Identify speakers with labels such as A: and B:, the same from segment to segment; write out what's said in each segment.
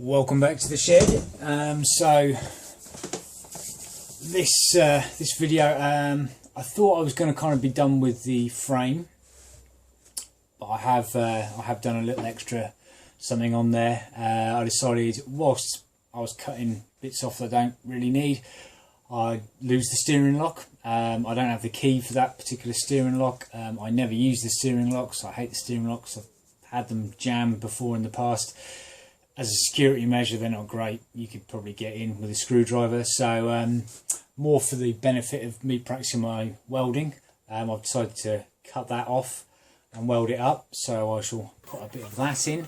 A: Welcome back to the shed. So this video, I thought I was going to kind of be done with the frame, but I have done a little extra something on there. I decided whilst I was cutting bits off that I don't really need, I lose the steering lock. I don't have the key for that particular steering lock. I never use the steering locks. I hate the steering locks. I've had them jammed before in the past. As a security measure, they're not great. You could probably get in with a screwdriver. So more for the benefit of me practicing my welding, I've decided to cut that off and weld it up. So I shall put a bit of that in.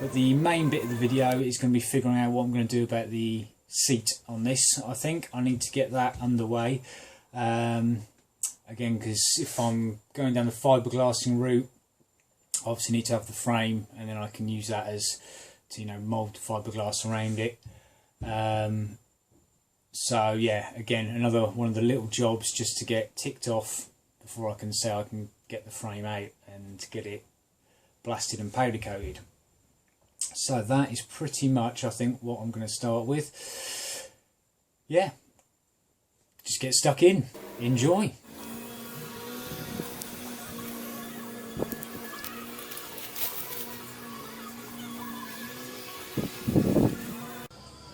A: But the main bit of the video is going to be figuring out what I'm going to do about the seat on this. I think I need to get that underway. Again, because if I'm going down the fiberglassing route, I obviously need to have the frame, and then I can use that as to, you know, mould fiberglass around it. So yeah, again, another one of the little jobs just to get ticked off before I can say I can get the frame out and get it blasted and powder coated. So that is pretty much, I think, what I'm going to start with. Yeah, just get stuck in, enjoy.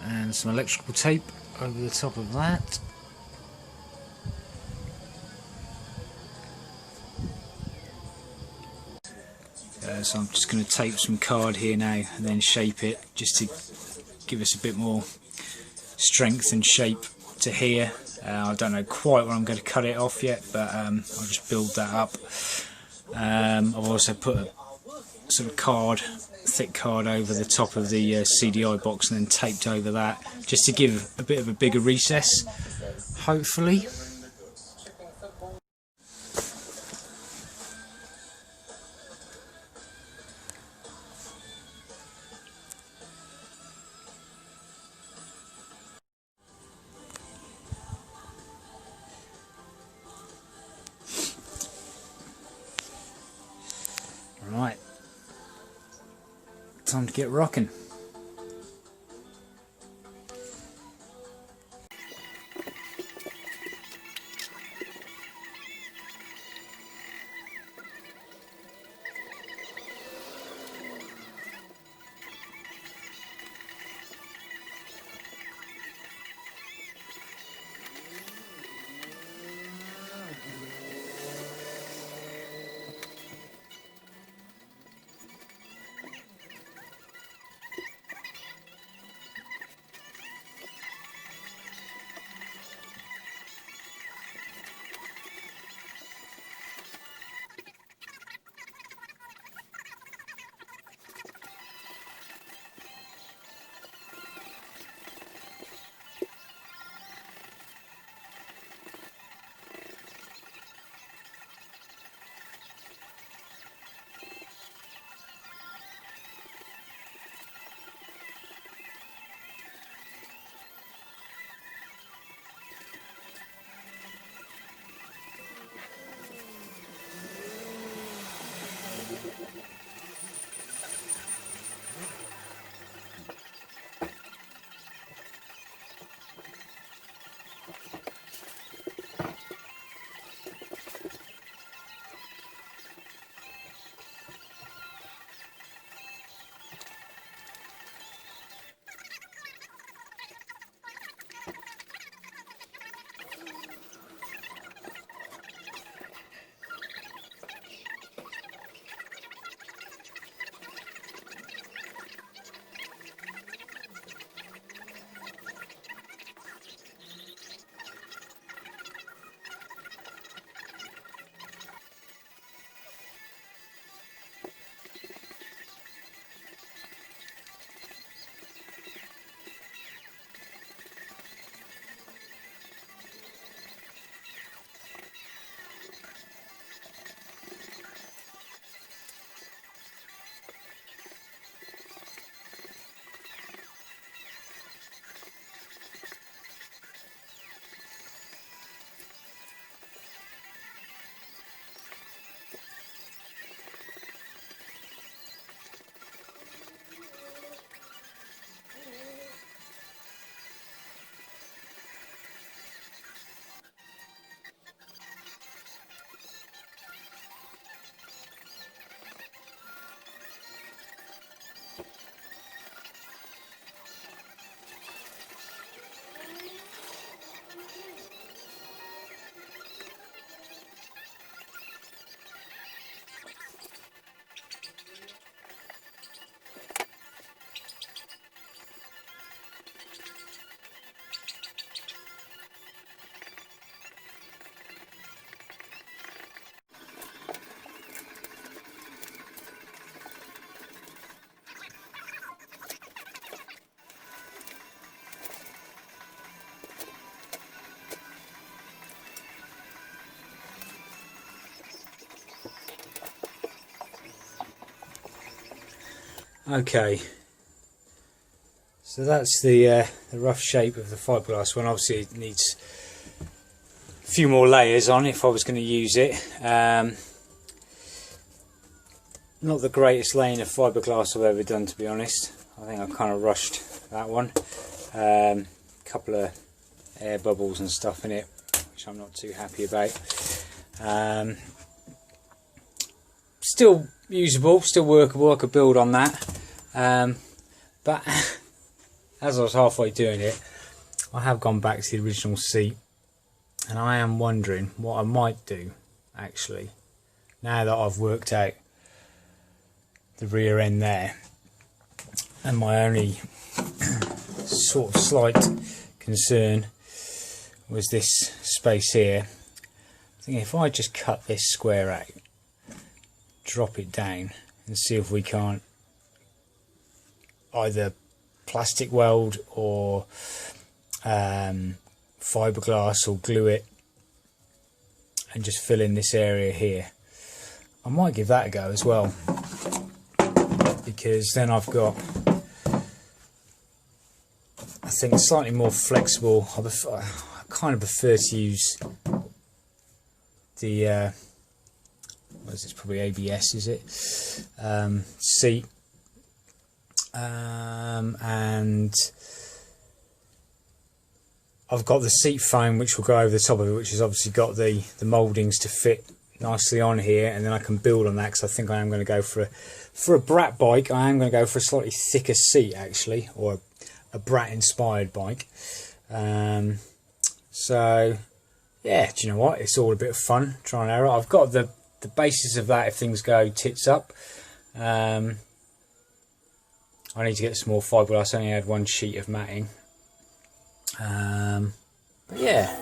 A: And some electrical tape over the top of that. So I'm just going to tape some card here now and then shape it just to give us a bit more strength and shape to here. I don't know quite where I'm going to cut it off yet, but I'll just build that up. I've also put a sort of card, thick card over the top of the CDI box and then taped over that just to give a bit of a bigger recess, hopefully. Right, time to get rocking. Okay, so that's the rough shape of the fiberglass one. Obviously it needs a few more layers on if I was going to use it. Not the greatest laying of fiberglass I've ever done, to be honest. I think I kind of rushed that one. Couple of air bubbles and stuff in it, which I'm not too happy about. Still usable, still workable. I could build on that. But as I was halfway doing it, I have gone back to the original seat, and I am wondering what I might do actually, now that I've worked out the rear end there. And my only sort of slight concern was this space here. I think if I just cut this square out, drop it down, and see if we can't either plastic weld or fiberglass or glue it and just fill in this area here. I might give that a go as well, because then I've got, I think, slightly more flexible. I kind of prefer to use the what is this, probably ABS, is it, seat, and I've got the seat foam which will go over the top of it, which has obviously got the mouldings to fit nicely on here, and then I can build on that, because I think I am going to go for a Brat bike. I am going to go for a slightly thicker seat actually, or a Brat inspired bike. So yeah, do you know what, it's all a bit of fun, try and error. I've got the basis of that if things go tits up. I need to get some more fiberglass. I only had one sheet of matting. But yeah.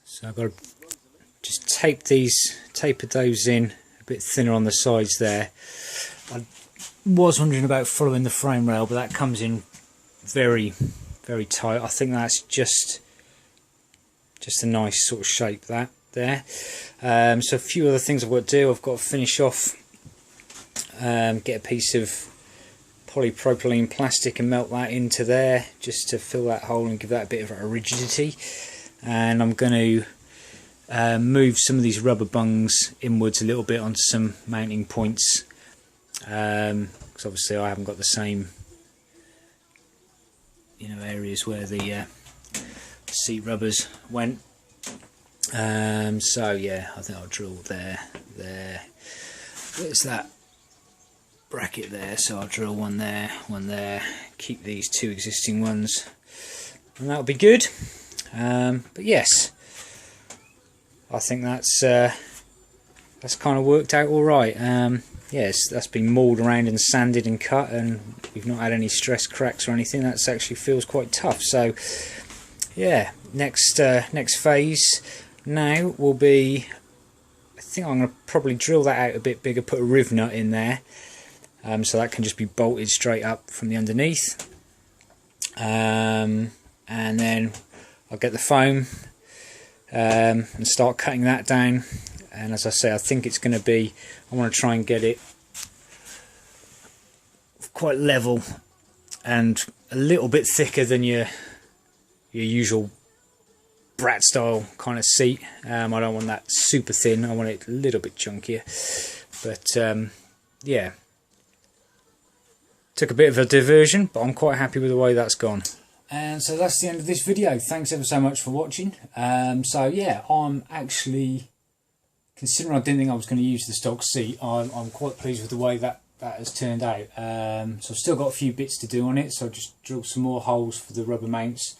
A: So I've got to just tapered those in a bit thinner on the sides there. I was wondering about following the frame rail, but that comes in very, very tight. I think that's just a nice sort of shape that there. So a few other things I've got to do. I've got to finish off, get a piece of polypropylene plastic and melt that into there just to fill that hole and give that a bit of a rigidity. And I'm going to move some of these rubber bungs inwards a little bit onto some mounting points, because obviously I haven't got the same, areas where the seat rubbers went. So yeah, I think I'll drill there. There's that bracket there, so I'll drill one there, keep these two existing ones, and that'll be good. But yes, I think that's kind of worked out all right. Yes, that's been mauled around and sanded and cut, and we've not had any stress cracks or anything. That actually feels quite tough. So yeah, next phase now will be, I think I'm going to probably drill that out a bit bigger, put a riv nut in there, so that can just be bolted straight up from the underneath, and then I'll get the foam and start cutting that down. And as I say, I think it's going to be, I want to try and get it quite level and a little bit thicker than your usual brat style kind of seat. I don't want that super thin, I want it a little bit chunkier. But yeah, took a bit of a diversion, but I'm quite happy with the way that's gone. And so that's the end of this video. Thanks ever so much for watching. So yeah, I'm actually, considering I didn't think I was going to use the stock seat, I'm quite pleased with the way that has turned out. So I've still got a few bits to do on it, so I'll just drill some more holes for the rubber mounts,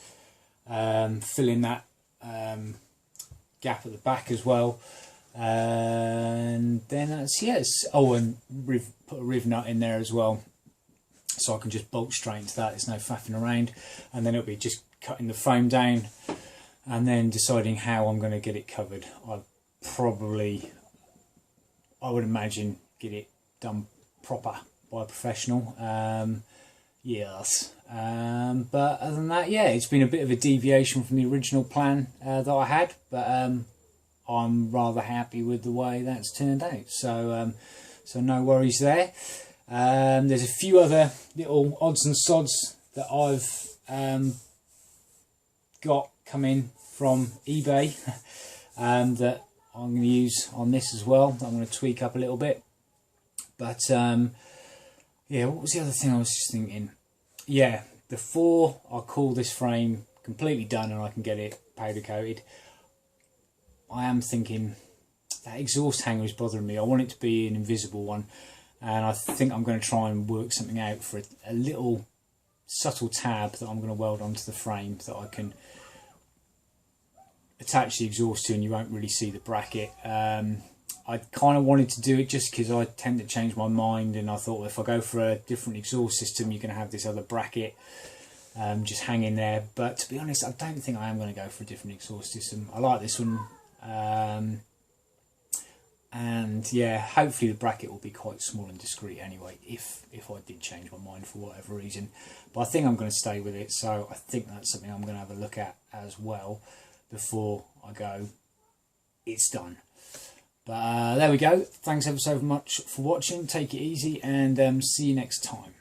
A: fill in that gap at the back as well, and then that's, yes. Oh, and put a riv nut in there as well, so I can just bolt straight into that. There's no faffing around. And then it'll be just cutting the foam down and then deciding how I'm going to get it covered. I would imagine get it done proper by a professional. Yes. But other than that, yeah, it's been a bit of a deviation from the original plan that I had, but I'm rather happy with the way that's turned out. So so no worries there. There's a few other little odds and sods that I've got coming from eBay that I'm going to use on this as well, that I'm going to tweak up a little bit. But yeah, what was the other thing I was just thinking? Yeah, before I call this frame completely done and I can get it powder coated, I am thinking that exhaust hanger is bothering me. I want it to be an invisible one. And I think I'm going to try and work something out for a little subtle tab that I'm going to weld onto the frame that I can attach the exhaust to, and you won't really see the bracket. I kind of wanted to do it just because I tend to change my mind, and I thought, well, if I go for a different exhaust system, you're going to have this other bracket just hanging there. But to be honest, I don't think I am going to go for a different exhaust system. I like this one. and yeah, hopefully the bracket will be quite small and discreet anyway, if I did change my mind for whatever reason. But I think I'm going to stay with it, so I think that's something I'm going to have a look at as well before I go, it's done. But there we go. Thanks ever so much for watching. Take it easy, and see you next time.